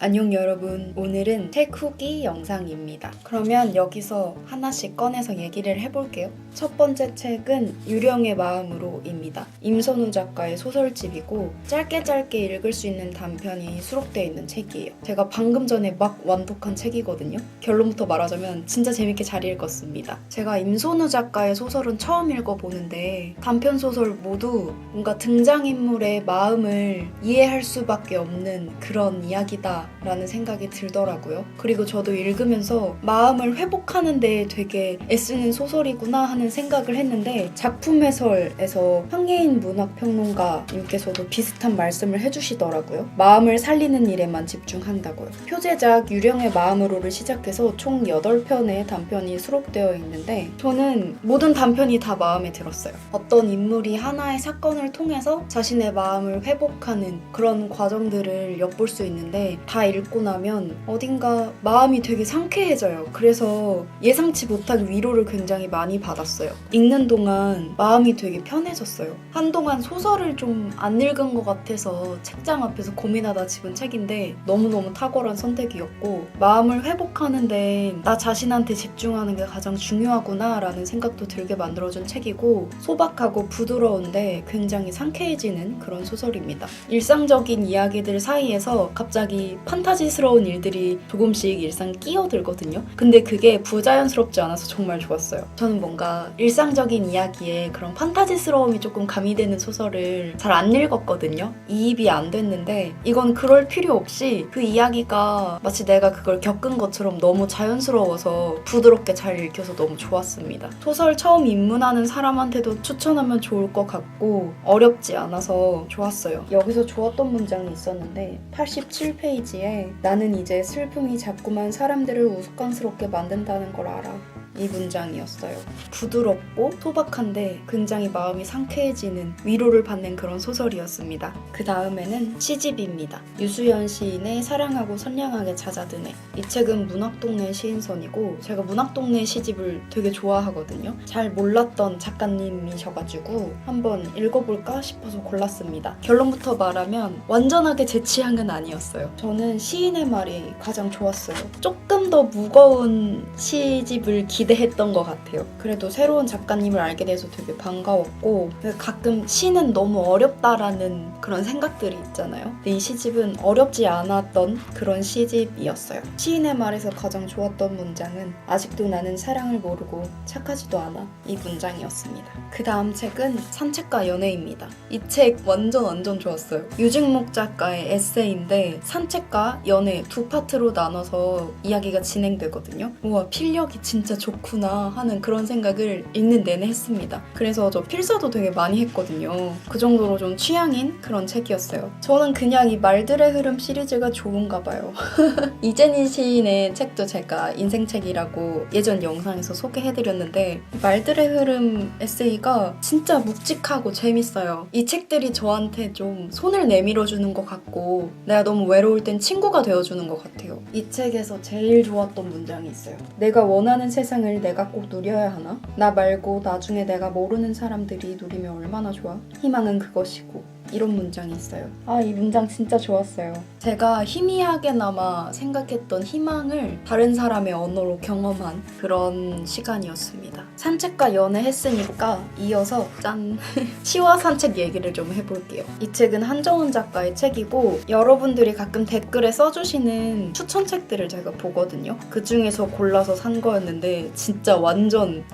안녕 여러분, 오늘은 책 후기 영상입니다. 그러면 여기서 하나씩 꺼내서 얘기를 해볼게요. 첫 번째 책은 유령의 마음으로입니다. 임선우 작가의 소설집이고 짧게 읽을 수 있는 단편이 수록되어 있는 책이에요. 제가 방금 전에 막 완독한 책이거든요. 결론부터 말하자면 진짜 재밌게 잘 읽었습니다. 제가 임선우 작가의 소설은 처음 읽어보는데 단편 소설 모두 뭔가 등장인물의 마음을 이해할 수밖에 없는 그런 이야기다 라는 생각이 들더라고요. 그리고 저도 읽으면서 마음을 회복하는 데 되게 애쓰는 소설이구나 하는 생각을 했는데 작품 해설에서 황예인 문학평론가님께서도 비슷한 말씀을 해주시더라고요. 마음을 살리는 일에만 집중한다고요. 표제작 유령의 마음으로를 시작해서 총 8편의 단편이 수록되어 있는데 저는 모든 단편이 다 마음에 들었어요. 어떤 인물이 하나의 사건을 통해서 자신의 마음을 회복하는 그런 과정들을 엿볼 수 있는데 다 읽고 나면 어딘가 마음이 되게 상쾌해져요. 그래서 예상치 못한 위로를 굉장히 많이 받았어요. 읽는 동안 마음이 되게 편해졌어요. 한동안 소설을 좀 안 읽은 것 같아서 책장 앞에서 고민하다 집은 책인데 너무너무 탁월한 선택이었고 마음을 회복하는데 나 자신한테 집중하는 게 가장 중요하구나 라는 생각도 들게 만들어준 책이고 소박하고 부드러운데 굉장히 상쾌해지는 그런 소설입니다. 일상적인 이야기들 사이에서 갑자기 판타지스러운 일들이 조금씩 일상 끼어들거든요. 근데 그게 부자연스럽지 않아서 정말 좋았어요. 저는 뭔가 일상적인 이야기에 그런 판타지스러움이 조금 가미되는 소설을 잘 안 읽었거든요. 이입이 안 됐는데 이건 그럴 필요 없이 그 이야기가 마치 내가 그걸 겪은 것처럼 너무 자연스러워서 부드럽게 잘 읽혀서 너무 좋았습니다. 소설 처음 입문하는 사람한테도 추천하면 좋을 것 같고 어렵지 않아서 좋았어요. 여기서 좋았던 문장이 있었는데 87페이지에 나는 이제 슬픔이 자꾸만 사람들을 우스꽝스럽게 만든다는 걸 알아. 이 문장이었어요. 부드럽고 소박한데 굉장히 마음이 상쾌해지는 위로를 받는 그런 소설이었습니다. 그 다음에는 시집입니다. 유수연 시인의 사랑하고 선량하게 잦아드네. 이 책은 문학동네 시인선이고 제가 문학동네 시집을 되게 좋아하거든요. 잘 몰랐던 작가님이셔가지고 한번 읽어볼까 싶어서 골랐습니다. 결론부터 말하면 완전하게 제 취향은 아니었어요. 저는 시인의 말이 가장 좋았어요. 조금 더 무거운 시집을 기대했던 것 같아요. 그래도 새로운 작가님을 알게 돼서 되게 반가웠고 가끔 시는 너무 어렵다라는 그런 생각들이 있잖아요. 근데 이 시집은 어렵지 않았던 그런 시집이었어요. 시인의 말에서 가장 좋았던 문장은 아직도 나는 사랑을 모르고 착하지도 않아. 이 문장이었습니다. 그 다음 책은 산책과 연애입니다. 이 책 완전 좋았어요. 유직목 작가의 에세이인데 산책과 연애 두 파트로 나눠서 이야기가 진행되거든요. 우와, 필력이 진짜 좋구나 하는 그런 생각을 읽는 내내 했습니다. 그래서 저 필사도 되게 많이 했거든요. 그 정도로 좀 취향인 그런 책이었어요. 저는 그냥 이 말들의 흐름 시리즈가 좋은가 봐요. 이재니 시인의 책도 제가 인생책이라고 예전 영상에서 소개해드렸는데 말들의 흐름 에세이가 진짜 묵직하고 재밌어요. 이 책들이 저한테 좀 손을 내밀어주는 것 같고 내가 너무 외로울 땐 친구가 되어주는 것 같아요. 이 책에서 제일 좋았던 문장이 있어요. 내가 원하는 세상을 내가 꼭 누려야 하나? 나 말고 나중에 내가 모르는 사람들이 누리면 얼마나 좋아? 희망은 그것이고. 이런 문장이 있어요. 이 문장 진짜 좋았어요. 제가 희미하게나마 생각했던 희망을 다른 사람의 언어로 경험한 그런 시간이었습니다. 산책과 연애했으니까 이어서 짠! 시와 산책 얘기를 좀 해볼게요. 이 책은 한정은 작가의 책이고 여러분들이 가끔 댓글에 써주시는 추천책들을 제가 보거든요. 그 중에서 골라서 산 거였는데 진짜 완전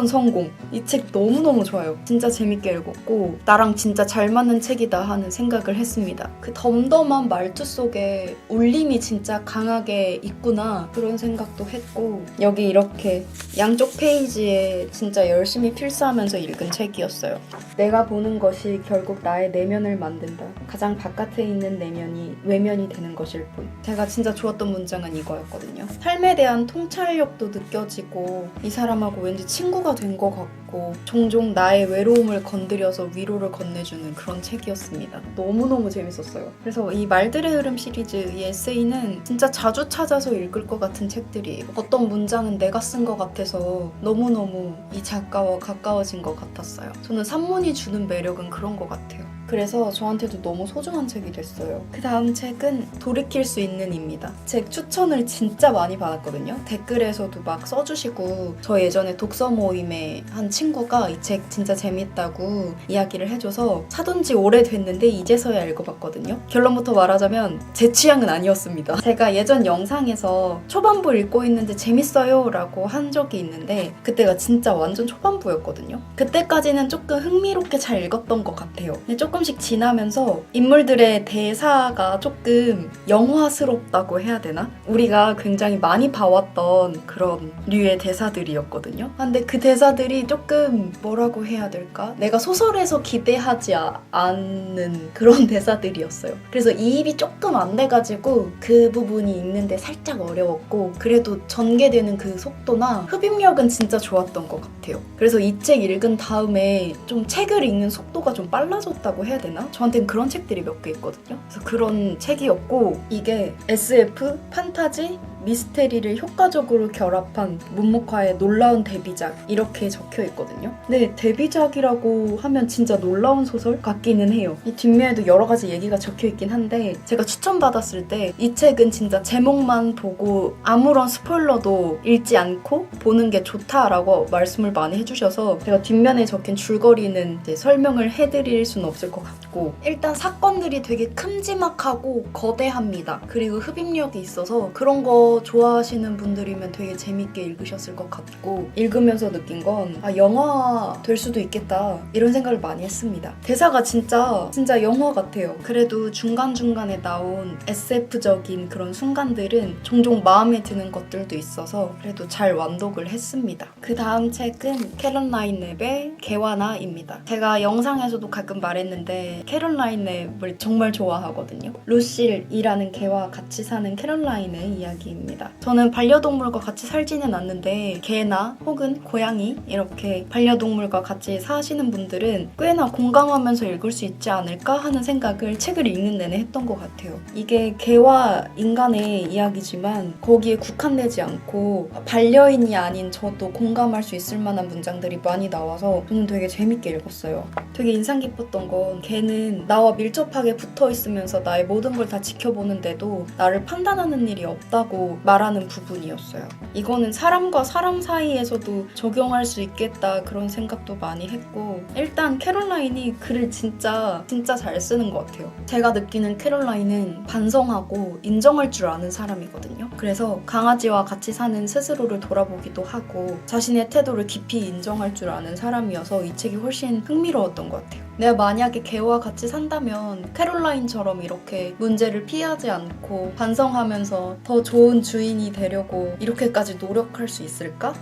성공! 이 책 너무너무 좋아요. 진짜 재밌게 읽었고 나랑 진짜 잘 맞는 책이다 하는 생각을 했습니다. 그 덤덤한 말투 속에 울림이 진짜 강하게 있구나 그런 생각도 했고 여기 이렇게 양쪽 페이지에 진짜 열심히 필사하면서 읽은 책이었어요. 내가 보는 것이 결국 나의 내면을 만든다. 가장 바깥에 있는 내면이 외면이 되는 것일 뿐. 제가 진짜 좋았던 문장은 이거였거든요. 삶에 대한 통찰력도 느껴지고 이 사람하고 왠지 친구가 된 것 같고 종종 나의 외로움을 건드려서 위로를 건네주는 그런 책이었습니다. 너무너무 재밌었어요. 그래서 이 말들의 흐름 시리즈 이 에세이는 진짜 자주 찾아서 읽을 것 같은 책들이에요. 어떤 문장은 내가 쓴 것 같아서 너무너무 이 작가와 가까워진 것 같았어요. 저는 산문이 주는 매력은 그런 것 같아요. 그래서 저한테도 너무 소중한 책이 됐어요. 그 다음 책은 돌이킬 수 있는입니다. 책 추천을 진짜 많이 받았거든요. 댓글에서도 막 써주시고 저 예전에 독서 모임에 한 친구가 이 책 진짜 재밌다고 이야기를 해줘서 사둔 지 오래됐는데 이제서야 읽어봤거든요. 결론부터 말하자면 제 취향은 아니었습니다. 제가 예전 영상에서 초반부 읽고 있는데 재밌어요 라고 한 적이 있는데 그때가 진짜 완전 초반부였거든요. 그때까지는 조금 흥미롭게 잘 읽었던 것 같아요. 근데 조금씩 지나면서 인물들의 대사가 조금 영화스럽다고 해야 되나? 우리가 굉장히 많이 봐왔던 그런 류의 대사들이었거든요. 근데 그 대사들이 조금 뭐라고 해야 될까? 내가 소설에서 기대하지 않는 그런 대사들이었어요. 그래서 이입이 조금 안 돼가지고 그 부분이 읽는데 살짝 어려웠고 그래도 전개되는 그 속도나 흡입력은 진짜 좋았던 것 같아요. 그래서 이 책 읽은 다음에 좀 책을 읽는 속도가 좀 빨라졌다고 해야 되나? 저한테는 그런 책들이 몇 개 있거든요. 그래서 그런 책이었고 이게 SF, 판타지, 미스테리를 효과적으로 결합한 문목화의 놀라운 데뷔작 이렇게 적혀 있거든요. 근데 데뷔작이라고 하면 진짜 놀라운 소설 같기는 해요. 이 뒷면에도 여러 가지 얘기가 적혀 있긴 한데 제가 추천받았을 때 이 책은 진짜 제목만 보고 아무런 스포일러도 읽지 않고 보는 게 좋다라고 말씀을 많이 해주셔서 제가 뒷면에 적힌 줄거리는 이제 설명을 해드릴 수는 없을 것 같고 일단 사건들이 되게 큼지막하고 거대합니다. 그리고 흡입력이 있어서 그런 거 좋아하시는 분들이면 되게 재밌게 읽으셨을 것 같고 읽으면서 느낀 건 영화 될 수도 있겠다 이런 생각을 많이 했습니다. 대사가 진짜 영화 같아요. 그래도 중간중간에 나온 SF적인 그런 순간들은 종종 마음에 드는 것들도 있어서 그래도 잘 완독을 했습니다. 그 다음 책은 캐럴라인 랩의 개화나입니다. 제가 영상에서도 가끔 말했는데 캐럴라인 랩을 정말 좋아하거든요. 루실이라는 개와 같이 사는 캐럴라인의 이야기입니다. 저는 반려동물과 같이 살지는 않는데 개나 혹은 고양이 이렇게 반려동물과 같이 사시는 분들은 꽤나 공감하면서 읽을 수 있지 않을까 하는 생각을 책을 읽는 내내 했던 것 같아요. 이게 개와 인간의 이야기지만 거기에 국한되지 않고 반려인이 아닌 저도 공감할 수 있을 만한 문장들이 많이 나와서 저는 되게 재밌게 읽었어요. 되게 인상 깊었던 건 개는 나와 밀접하게 붙어 있으면서 나의 모든 걸 다 지켜보는데도 나를 판단하는 일이 없다고 말하는 부분이었어요. 이거는 사람과 사람 사이에서도 적용할 수 있겠다 그런 생각도 많이 했고 일단 캐럴라인이 글을 진짜 잘 쓰는 것 같아요. 제가 느끼는 캐럴라인은 반성하고 인정할 줄 아는 사람이거든요. 그래서 강아지와 같이 사는 스스로를 돌아보기도 하고 자신의 태도를 깊이 인정할 줄 아는 사람이어서 이 책이 훨씬 흥미로웠던 것 같아요. 내가 만약에 개와 같이 산다면 캐롤라인처럼 이렇게 문제를 피하지 않고 반성하면서 더 좋은 주인이 되려고 이렇게까지 노력할 수 있을까?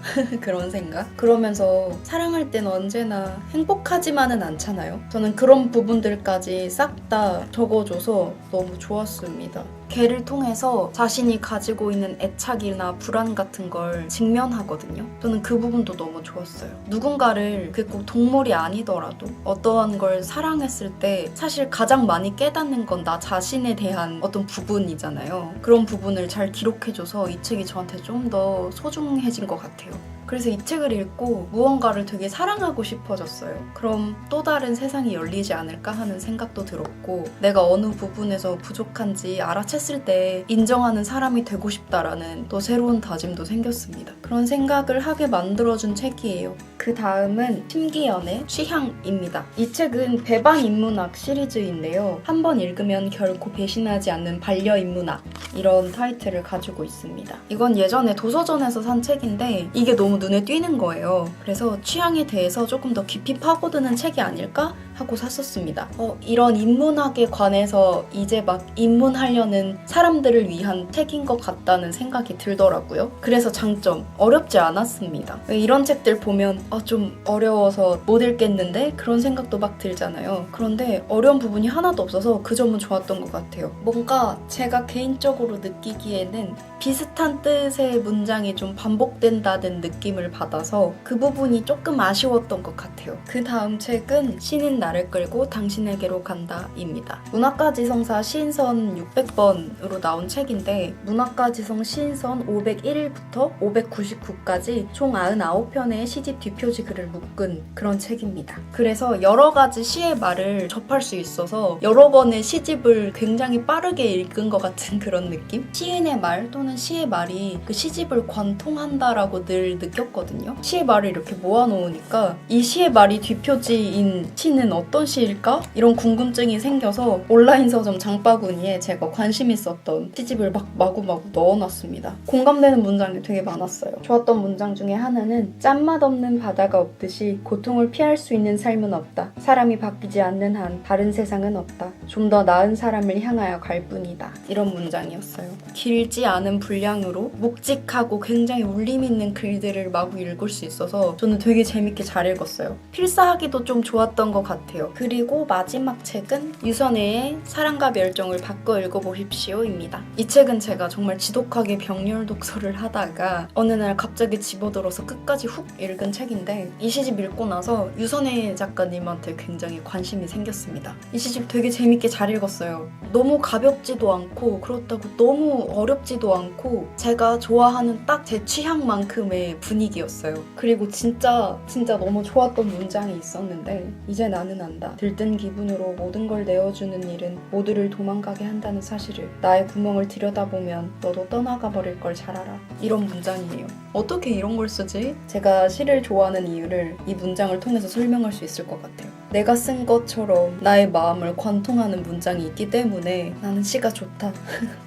그런 생각? 그러면서 사랑할 땐 언제나 행복하지만은 않잖아요. 저는 그런 부분들까지 싹 다 적어줘서 너무 좋았습니다. 개를 통해서 자신이 가지고 있는 애착이나 불안 같은 걸 직면하거든요. 저는 그 부분도 너무 좋았어요. 누군가를 그게 꼭 동물이 아니더라도 어떠한 걸 사랑했을 때 사실 가장 많이 깨닫는 건 나 자신에 대한 어떤 부분이잖아요. 그런 부분을 잘 기록해줘서 이 책이 저한테 좀 더 소중해진 것 같아요. 그래서 이 책을 읽고 무언가를 되게 사랑하고 싶어졌어요. 그럼 또 다른 세상이 열리지 않을까 하는 생각도 들었고 내가 어느 부분에서 부족한지 알아챘을 때 인정하는 사람이 되고 싶다라는 또 새로운 다짐도 생겼습니다. 그런 생각을 하게 만들어준 책이에요. 그 다음은 심기연의 취향입니다. 이 책은 배반인문학 시리즈인데요. 한 번 읽으면 결코 배신하지 않는 반려인문학 이런 타이틀을 가지고 있습니다. 이건 예전에 도서전에서 산 책인데 이게 너무 눈에 띄는 거예요. 그래서 취향에 대해서 조금 더 깊이 파고드는 책이 아닐까 하고 샀었습니다. 이런 인문학에 관해서 이제 막 입문하려는 사람들을 위한 책인 것 같다는 생각이 들더라고요. 그래서 장점, 어렵지 않았습니다. 왜 이런 책들 보면 좀 어려워서 못 읽겠는데? 그런 생각도 막 들잖아요. 그런데 어려운 부분이 하나도 없어서 그 점은 좋았던 것 같아요. 뭔가 제가 개인적으로 느끼기에는 비슷한 뜻의 문장이 좀 반복된다는 느낌을 느낌을 받아서 그 부분이 조금 아쉬웠던 것 같아요. 그 다음 책은 신인 나를 끌고 당신에게로 간다입니다. 문학가지성사 시인선 600번으로 나온 책인데 문학가지성 시인선 501일부터 599까지 총 99편의 시집 뒷표지 글을 묶은 그런 책입니다. 그래서 여러 가지 시의 말을 접할 수 있어서 여러 번의 시집을 굉장히 빠르게 읽은 것 같은 그런 느낌? 시인의 말 또는 시의 말이 그 시집을 관통한다라고 늘 느꼈거든요. 시의 말을 이렇게 모아놓으니까 이 시의 말이 뒷표지인 시는 어떤 시일까? 이런 궁금증이 생겨서 온라인 서점 장바구니에 제가 관심 있었던 시집을 막 마구마구 넣어놨습니다. 공감되는 문장이 되게 많았어요. 좋았던 문장 중에 하나는 짠맛 없는 바다가 없듯이 고통을 피할 수 있는 삶은 없다. 사람이 바뀌지 않는 한 다른 세상은 없다. 좀 더 나은 사람을 향하여 갈 뿐이다. 이런 문장이었어요. 길지 않은 분량으로 묵직하고 굉장히 울림 있는 글들을 마구 읽을 수 있어서 저는 되게 재밌게 잘 읽었어요. 필사하기도 좀 좋았던 것 같아요. 그리고 마지막 책은 유선혜의 사랑과 멸종을 바꿔 읽어보십시오입니다. 이 책은 제가 정말 지독하게 병렬 독서를 하다가 어느 날 갑자기 집어들어서 끝까지 훅 읽은 책인데 이 시집 읽고 나서 유선혜 작가님한테 굉장히 관심이 생겼습니다. 이 시집 되게 재밌게 잘 읽었어요. 너무 가볍지도 않고 그렇다고 너무 어렵지도 않고 제가 좋아하는 딱 제 취향만큼의 분위기였어요. 그리고 진짜 너무 좋았던 문장이 있었는데 이제 나는 안다. 들뜬 기분으로 모든 걸 내어주는 일은 모두를 도망가게 한다는 사실을 나의 구멍을 들여다보면 너도 떠나가 버릴 걸 잘 알아. 이런 문장이에요. 어떻게 이런 걸 쓰지? 제가 시를 좋아하는 이유를 이 문장을 통해서 설명할 수 있을 것 같아요. 내가 쓴 것처럼 나의 마음을 관통하는 문장이 있기 때문에 나는 시가 좋다.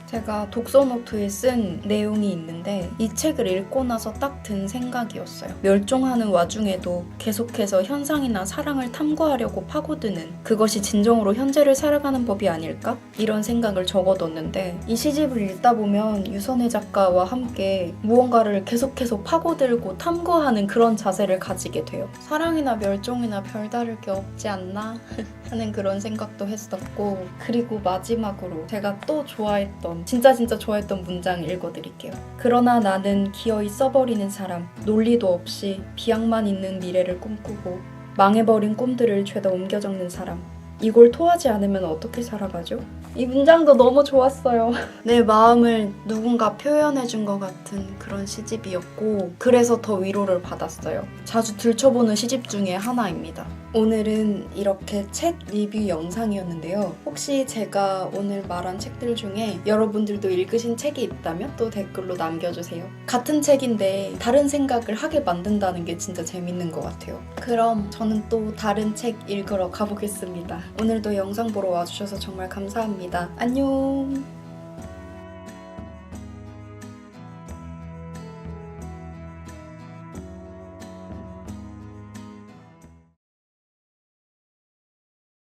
제가 독서노트에 쓴 내용이 있는데 이 책을 읽고 나서 딱 든 생각이었어요. 멸종하는 와중에도 계속해서 현상이나 사랑을 탐구하려고 파고드는 그것이 진정으로 현재를 살아가는 법이 아닐까? 이런 생각을 적어뒀는데 이 시집을 읽다 보면 유선혜 작가와 함께 무언가를 계속해서 파고들고 탐구하는 그런 자세를 가지게 돼요. 사랑이나 멸종이나 별다를 게 없지 않나? 하는 그런 생각도 했었고 그리고 마지막으로 제가 또 진짜 좋아했던 문장 읽어드릴게요. 그러나 나는 기어이 써버리는 사람, 논리도 없이 비약만 있는 미래를 꿈꾸고 망해버린 꿈들을 죄다 옮겨 적는 사람. 이걸 토하지 않으면 어떻게 살아가죠? 이 문장도 너무 좋았어요. 내 마음을 누군가 표현해준 것 같은 그런 시집이었고 그래서 더 위로를 받았어요. 자주 들춰보는 시집 중에 하나입니다. 오늘은 이렇게 책 리뷰 영상이었는데요. 혹시 제가 오늘 말한 책들 중에 여러분들도 읽으신 책이 있다면 또 댓글로 남겨주세요. 같은 책인데 다른 생각을 하게 만든다는 게 진짜 재밌는 것 같아요. 그럼 저는 또 다른 책 읽으러 가보겠습니다. 오늘도 영상 보러 와주셔서 정말 감사합니다. 안녕.